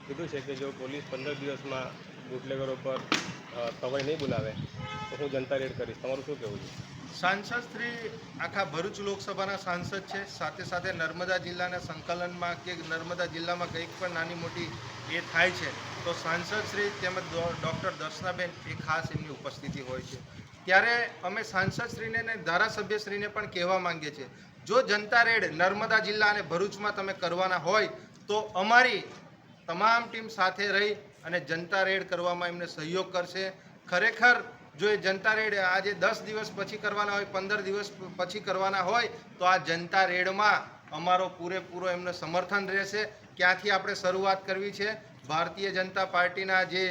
કીધું છે કે જો પોલીસ 15 દિવસમાં બુટલેગરો પર તવાઈ નહીં બોલાવે તો હું જનતા રેડ કરીશ. તમારું શું કહેવું છે? સાંસદ શ્રી આખા ભરૂચ લોકસભાના સાંસદ છે. સાથે સાથે નર્મદા જિલ્લાના સંકલનમાં કે નર્મદા જિલ્લામાં કંઈક પણ નાની મોટી એ થાય છે તો સાંસદ શ્રી તેમજ ડૉક્ટર દર્શનાબેન એ ખાસ એમની ઉપસ્થિતિ હોય છે. ત્યારે અમે સાંસદશ્રીને અને ધારાસભ્યશ્રીને પણ કહેવા માંગીએ છીએ, જો જનતા રેડ નર્મદા જિલ્લા અને ભરૂચમાં તમે કરવાના હોય તો અમારી તમામ ટીમ સાથે રહી અને જનતા રેડ કરવામાં એમને સહયોગ કરશે. ખરેખર જો એ જનતા રેડ આજે 10 દિવસ પછી કરવાના હોય, 15 દિવસ પછી કરવાના હોય તો આ જનતા રેડમાં અમારો પૂરેપૂરો એમને સમર્થન રહેશે. ક્યાંથી આપણે શરૂઆત કરવી છે? ભારતીય જનતા પાર્ટીના જે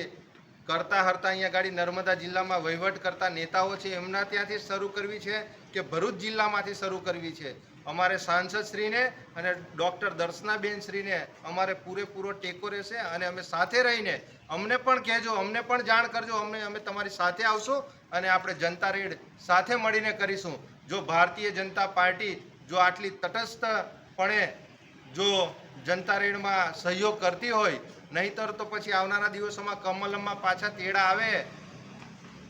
કરતા હરતા અહીંયા ગાડી નર્મદા જિલ્લામાં વહીવટ કરતા નેતાઓ છે એમના ત્યાંથી શરૂ કરવી છે કે ભરૂચ જિલ્લામાંથી શરૂ કરવી છે? અમારે સાંસદશ્રીને અને ડૉક્ટર દર્શનાબેન શ્રીને અમારે પૂરેપૂરો ટેકો રહેશે અને અમે સાથે રહીને અમને પણ કહેજો, અમને પણ જાણ કરજો, અમે તમારી સાથે આવશું અને આપણે જનતા રેડ સાથે મળીને કરીશું. જો ભારતીય જનતા પાર્ટી જો આટલી તટસ્થપણે જો જનતા રેડમાં સહયોગ કરતી હોય, નહીંતર તો પછી આવનારા દિવસોમાં કમલમમાં પાછા તેડા આવે,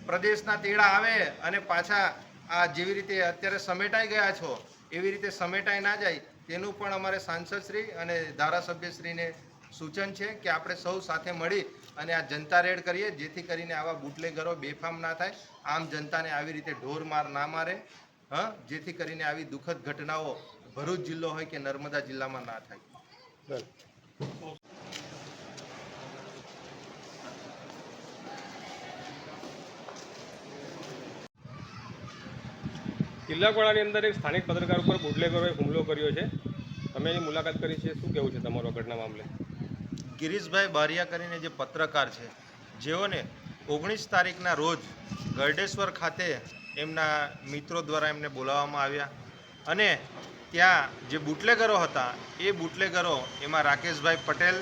પ્રદેશના તેડા આવે અને પાછા આ જેવી રીતે અત્યારે સમેટાઈ ગયા છો એવી રીતે સમેટાઈ ના જાય તેનું પણ અમારે સાંસદશ્રી અને ધારાસભ્યશ્રીને સૂચન છે કે આપણે સૌ સાથે મળી અને આ જનતા રેડ કરીએ, જેથી કરીને આવા બુટલેગરો બેફામ ના થાય, આમ જનતાને આવી રીતે ઢોર માર ના મારે, જેથી કરીને આવી દુઃખદ ઘટનાઓ ભરૂચ જિલ્લો હોય કે નર્મદા જિલ્લામાં ના થાય. કિલ્લાકોળાની અંદર એક સ્થાનિક પત્રકાર ઉપર બુટલેગરોએ હુમલો કર્યો છે. તમે એની મુલાકાત કરી છે, શું કહેવું છે તમારું આ ઘટના મામલે? ગિરીશભાઈ બારિયા કરીને જે પત્રકાર છે, જેઓને 19 તારીખના રોજ ગરડેશ્વર ખાતે એમના મિત્રો દ્વારા એમને બોલાવવામાં આવ્યા અને ત્યાં જે બુટલેગરો હતા એ બુટલેગરો એમાં રાકેશભાઈ પટેલ,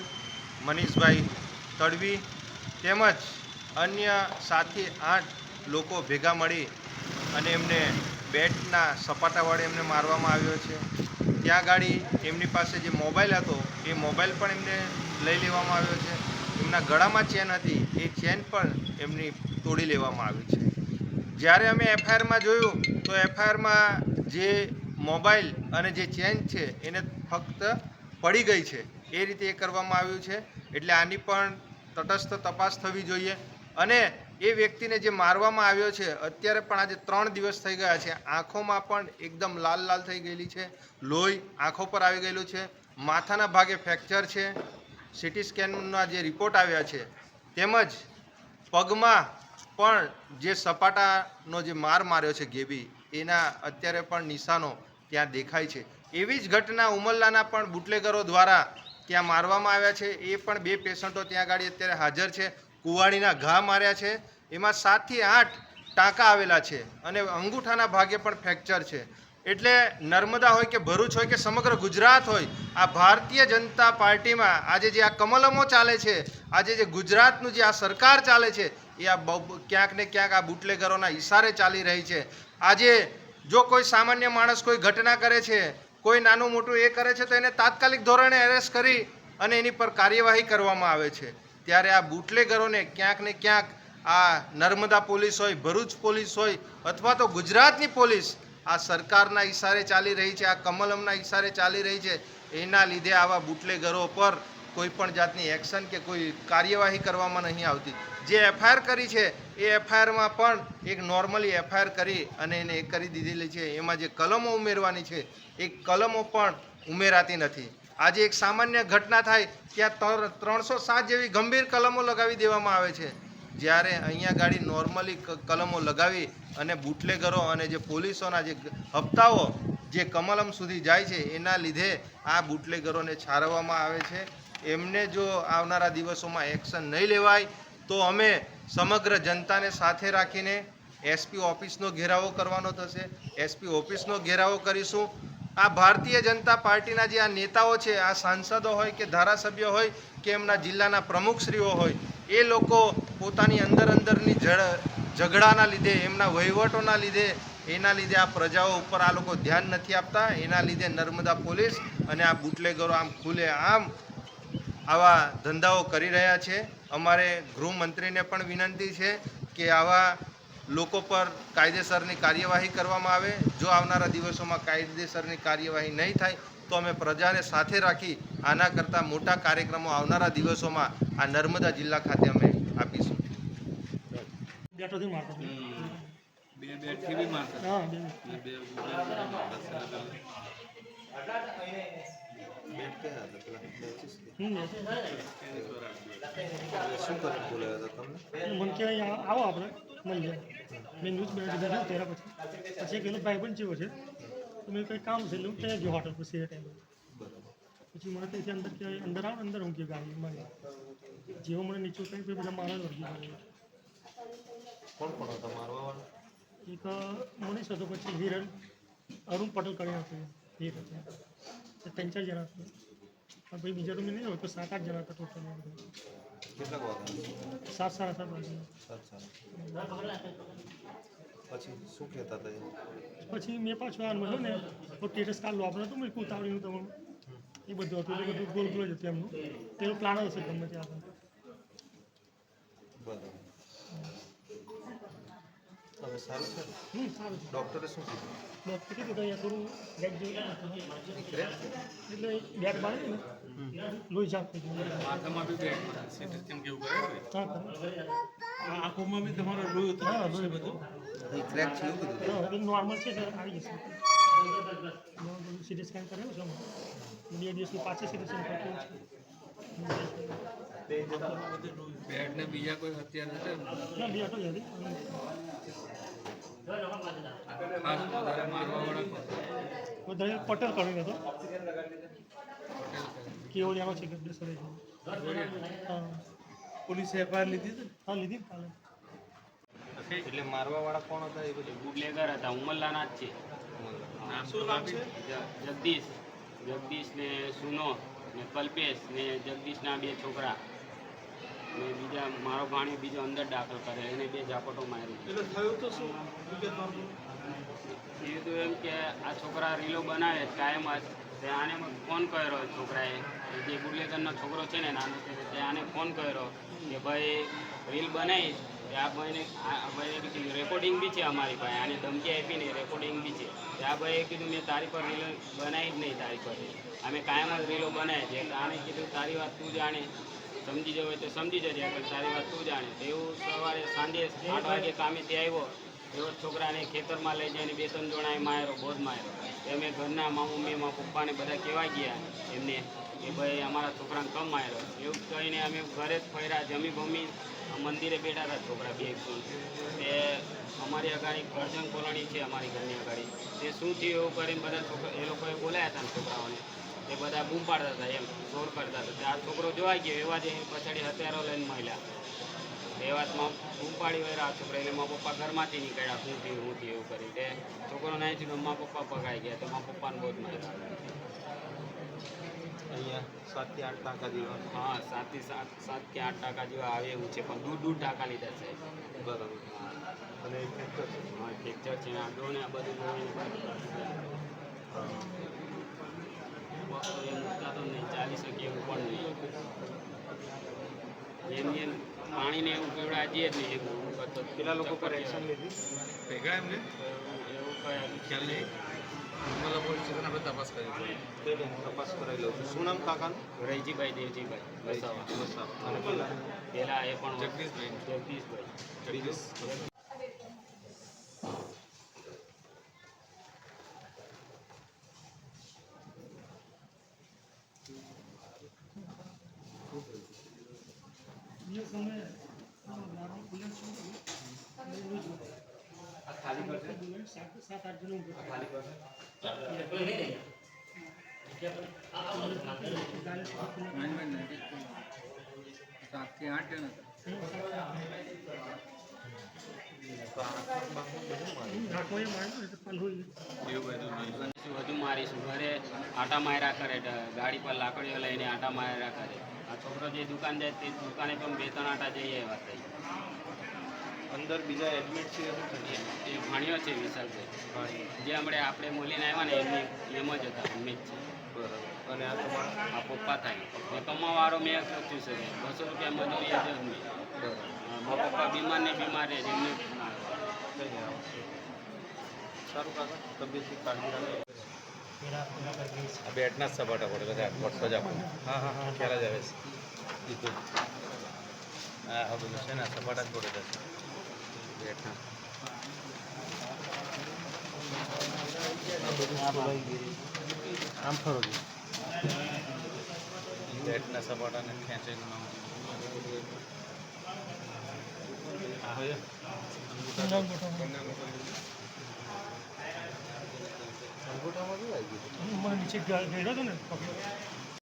મનીષભાઈ તડવી તેમજ અન્ય 7 થી 8 લોકો ભેગા મળી અને એમને બેટના સપાટા વડે એમને મારવામાં આવ્યો છે. ત્યાં ગાડી એમની પાસે જે મોબાઈલ હતો એ મોબાઈલ પણ એમને લઈ લેવામાં આવ્યો છે. એમના ગળામાં ચેન હતી એ ચેન પણ એમની તોડી લેવામાં આવી છે. જ્યારે અમે એફઆઈઆરમાં જોયું તો એફઆઈઆરમાં જે મોબાઈલ અને જે ચેન છે એને ફક્ત પડી ગઈ છે એ રીતે એ કરવામાં આવ્યું છે. એટલે આની પણ તટસ્થ તપાસ થવી જોઈએ અને એ વ્યક્તિને જે મારવામાં આવ્યો છે અત્યારે પણ આજે 3 દિવસ થઈ ગયા છે, આંખોમાં પણ એકદમ લાલ લાલ થઈ ગયેલી છે, લોહી આંખો પર આવી ગયેલું છે, માથાના ભાગે ફ્રેક્ચર છે, સીટી સ્કેનના જે રિપોર્ટ આવ્યા છે તેમજ પગમાં પણ જે સપાટાનો જે માર માર્યો છે ગેબી એના અત્યારે પણ નિશાનો ત્યાં દેખાય છે. એવી જ ઘટના ઉમરલાના પણ બુટલેગરો દ્વારા ત્યાં મારવામાં આવ્યા છે. એ પણ 2 પેશન્ટો ત્યાં ગાડી અત્યારે હાજર છે. કુવાડીના ઘા માર્યા છે, એમાં 7 થી 8 ટાંકા આવેલા છે અને અંગૂઠાના ભાગે પણ ફ્રેક્ચર છે. એટલે નર્મદા હોય કે ભરૂચ હોય કે સમગ્ર ગુજરાત હોય, આ ભારતીય જનતા પાર્ટીમાં આજે જે આ કમલમો ચાલે છે, આજે જે ગુજરાતનું જે આ સરકાર ચાલે છે એ આ ક્યાંક ને ક્યાંક આ બુટલેગરોના ઇશારે ચાલી રહી છે. આજે જો કોઈ સામાન્ય માણસ કોઈ ઘટના કરે છે, કોઈ નાનું મોટું એ કરે છે તો એને તાત્કાલિક ધોરણે એરેસ્ટ કરી અને એની પર કાર્યવાહી કરવામાં આવે છે. ત્યારે આ બુટલેગરોને ક્યાંક ને ક્યાંક આ નર્મદા પોલીસ હોય, ભરૂચ પોલીસ હોય અથવા તો ગુજરાતની પોલીસ આ સરકારના ઇશારે ચાલી રહી છે, આ કમલમના ઇશારે ચાલી રહી છે. એના લીધે આવા બુટલેગરો પર કોઈ પણ જાતની એક્શન કે કોઈ કાર્યવાહી કરવામાં નહીં આવતી. જે એફઆઈઆર કરી છે એ એફઆઈઆરમાં પણ એક નોર્મલી એફઆઈઆર કરી અને એને એ કરી દીધેલી છે. એમાં જે કલમો ઉમેરવાની છે એ કલમો પણ ઉમેરાતી નથી. આજે એક સામાન્ય ઘટના થાય ત્યાં 307 જેવી ગંભીર કલમો લગાવી દેવામાં આવે છે, જ્યારે અહીંયા ગાડી નોર્મલી કલમો લગાવી અને બુટલેગરો અને જે પોલીસોના જે હપ્તાઓ જે કમલમ સુધી જાય છે એના લીધે આ બુટલેગરોને છારવામાં આવે છે. એમને જો આવનારા દિવસોમાં એક્શન નહીં લેવાય તો અમે સમગ્ર જનતાને સાથે રાખીને એસપી ઓફિસનો ઘેરાવો કરવાનો થશે. એસપી ઓફિસનો ઘેરાવો કરીશું. આ ભારતીય જનતા પાર્ટીના જે આ નેતાઓ છે, આ સાંસદો હોય કે ધારાસભ્ય હોય કે એમના જિલ્લાના પ્રમુખશ્રીઓ હોય, એ લોકો પોતાની અંદરની ઝઘડાના લીધે, એમના વહીવટોના લીધે, એના લીધે આ પ્રજાઓ ઉપર આ લોકો ધ્યાન નથી આપતા. એના લીધે નર્મદા પોલીસ અને આ બુટલેગરો આમ ખુલે આમ આવા ધંધાઓ કરી રહ્યા છે. અમારે ગૃહમંત્રીને પણ વિનંતી છે કે આવા લોકો પર કાયદેસરની કાર્યવાહી કરવામાં આવે. જો આવનારા દિવસોમાં કાયદેસરની કાર્યવાહી નહીં થાય તો અમે પ્રજાને સાથે રાખી આના કરતાં મોટા કાર્યક્રમો આવનારા દિવસોમાં આ નર્મદા જિલ્લા ખાતે અમે આપીશું. બેઠોથી મારતો હતો. હા, બે. મને કે અહીંયા આવો આપણે મળીએ. મેં ન્યૂઝ બેઠા તેરા પછી એક એનો ભાઈબંધ જેવો છે તો મેં કંઈ કામ છે એટલે હું ત્યાં ગયો હોટલ પછી એ ટાઈમે. પછી મને ત્યાંથી અંદર કે અંદર આવો અંદર હું કે ગાડી મારી જેવો મને નીચે ઉતારી પછી બધા મારા વર્ગી કરે. કોણ કોણ હતા મારવાવાળા? એક મનીષ હતો, પછી હિરણ અરુણ પટેલ કરીને હતું, એક હતા, 3-4 જણા હતા. પણ ભાઈ બીજા તો મેં નહીં હોય તો 7-8 જણા હતા ટોટલ. કેટલાક વાગ્યા? 7-7 વાગે. પછી શું કહેતા હતા? પછી મેં પાછું આ મળ્યો ને તો ટેટસ કાર્ડ લો આપણે તો મેં ઉતાવળીનું તમારું એ બધું હતું, એટલે બધું ગોલ ગોલ જ હતું એમનું. તેનો પ્લાન હશે ગમે તે આપણે. બરાબર. હવે સારું છે ને? સારું છે. ડૉક્ટરે શું કીધું? ડૉક્ટર કીધું કે અહીંયા થોડું બેગ જેવું એટલે બેગ બાંધે ને લોહી જામ થઈ ગયું. માથામાં બી બેગ સીટી સ્કેન કેવું કરે હા, આંખોમાં બી તમારો લોહી હા, લોહી બધું. ક્રેક છે એવું કીધું? હા, એ નોર્મલ છે એટલે આવી જશે. સીટી સ્કેન કરેલું છે અમે. 2 દિવસની પાછી સીટી સ્કેન કરતું છે. બેડ ને બીજા કોઈ હત્યા નથી ના, 2 હતો યાદી. ખાસ વધારે મારવા વાળા કોણ? વધારે પટેલ કરીને હતો, કેવડિયાનો છે ગબ્બેસર. હા, પોલીસે એફઆઈઆર લીધી હતી હા, લીધી ને કાલે. એટલે મારવાવાળા કોણ હતા એ બધું? બુટલેગર હતા, ઉમરલાના જ છે. શું નામ છે? જગદીશ ને સુનો ને કલ્પેશ ને જગદીશના 2 છોકરા ને બીજા મારો ભાણી બીજો અંદર દાખલ કરે એને 2 ઝાપટો મારી. એટલે થયું તો શું એ તો એમ કે આ છોકરા રીલો બનાવે કાયમ જ તે આને ફોન કર્યો છોકરાએ, જે બુટલેગરનો છોકરો છે ને નાનો છે તે આને ફોન કર્યો કે ભાઈ રીલ બનાવીશ તે આ ભાઈને કીધું રેકોર્ડિંગ બી છે અમારી પાસે, આને ધમકી આપીને રેકોર્ડિંગ બી છે. તે આ ભાઈએ કીધું મેં તારી પર રીલ બનાવી જ નહીં, તારી પર અમે કાયમ જ રીલો બનાવીએ છીએ. એટલે આને કીધું તારી વાત તું જાણે, સમજી જવાય તો સમજી જજે, પણ તારી વાત તું જાણે. તો એવું સવારે સાંજે 8 વાગે કામેથી આવ્યો એવો છોકરાને ખેતરમાં લઈ જઈને 2-3 જણાએ માર્યો, બહુ જ માર્યો. અમે ઘરના મમ્મી પપ્પાને બધા કહેવા ગયા એમને કે ભાઈ અમારા છોકરાને કમ માર્યો. એવું કહીને અમે ઘરે જ ફર્યા, જમી ભમી મંદિરે બેઠા હતા છોકરા 2 તે અમારી અગાડી કરજણ કોલોની છે અમારી ઘરની અગાડી. તે શું થયું એવું કરીને બધા છોકરા એ લોકોએ બોલાયા હતા ને છોકરાઓને, એ બધા બૂમ પાડતા હતા, એમ શોર કરતા હતા. આ છોકરો જોવા ગયો એવા જ પછાડી હથિયારો લઈને મહિલા એ વાતમાં બૂમ પાડી વળ્યા આ છોકરા. એટલે મારા પપ્પા ઘરમાંથી નીકળ્યા, શું થયું એવું કરી. તે છોકરો નહીં થયું, મારા પપ્પા પકાઈ ગયા, તો મારા પપ્પાને બહુ જ માર્યા. અહીંયા 7 થી 8 ટાંકા જેવા? હા, 7 થી 8 જેવા આવે એવું છે, પણ દૂર ટાંકા લીધા છે. બરાબર. અને ફ્રેક્ચર છે? હા, ફ્રેક્ચર છે, આડો ને આ બધું જોઈને એ મૂકતા તો નહીં, ચાલી શકે એવું પણ નહીં. એમ પાણીને એવું પીવડા જઈએ જ નહીં એવું કરતો. પેલા લોકો પર એક્શન લીધી? ભેગા એમને એવું કઈ ખ્યાલ નહીં. ઉમરલા પોલીસ સ્ટેશન આપણે તપાસ કરી એટલે તપાસ કરાવી લઉં છું. શું નામ કાકાનું? રહીજીભાઈ દેવજીભાઈ વસાવા. અને પેલા પેલા એ પણ જગદીશભાઈ. જગદીશભાઈ. બીજું? એ સમયે દારૂ બુલેટ શું હતું? ખાલી કરશે? બુલેટ 7-8 જણનું હતું. સાતથી આઠ જણ હાથમાં એ માર્યું એટલે પાલ હોય. એવું બધું નહીં. વધુ મારીશું, ઘરે આટા માર્યા કરે, ગાડી પર લાકડીઓ લઈને આટા માર્યા કરે. આ છોકરો જે દુકાન જાય તે દુકાને પણ 2-3 આટા જઈએ એવા થઈ. અંદર બીજા એડમિટ છે શું થયું? એ ભાણ્યો છે વિશાલભાઈ, જે હમણાં આપણે મોલીને આવ્યા ને એમ જ હતા, અમે જ છે. બરાબર. અને આ તમારા આ પપ્પા થાય એ કમાવાળો મેં એકલો જ થઈ શકે 200 રૂપિયા મજૂરી જ નહીં. બરાબર મારા પપ્પા બીમાર રહે છે એમને કંઈ નહીં આવે. સારું કાકા તબિયતની કાળજી રાખો. આ બેટના જ સપાટા પડે બધા વર્ષો જ આપો. હા હા હા ખ્યાલ જ આવે છે દીકું હા હા બધું છે ને સપાટા જ પડે જશે બેટના. આમ ફરો છો બેટના સપાટાને ખેંચેલું નામ અંગૂઠામાં શું આવી ગયું મને નીચે ગયો હતો ને પકડો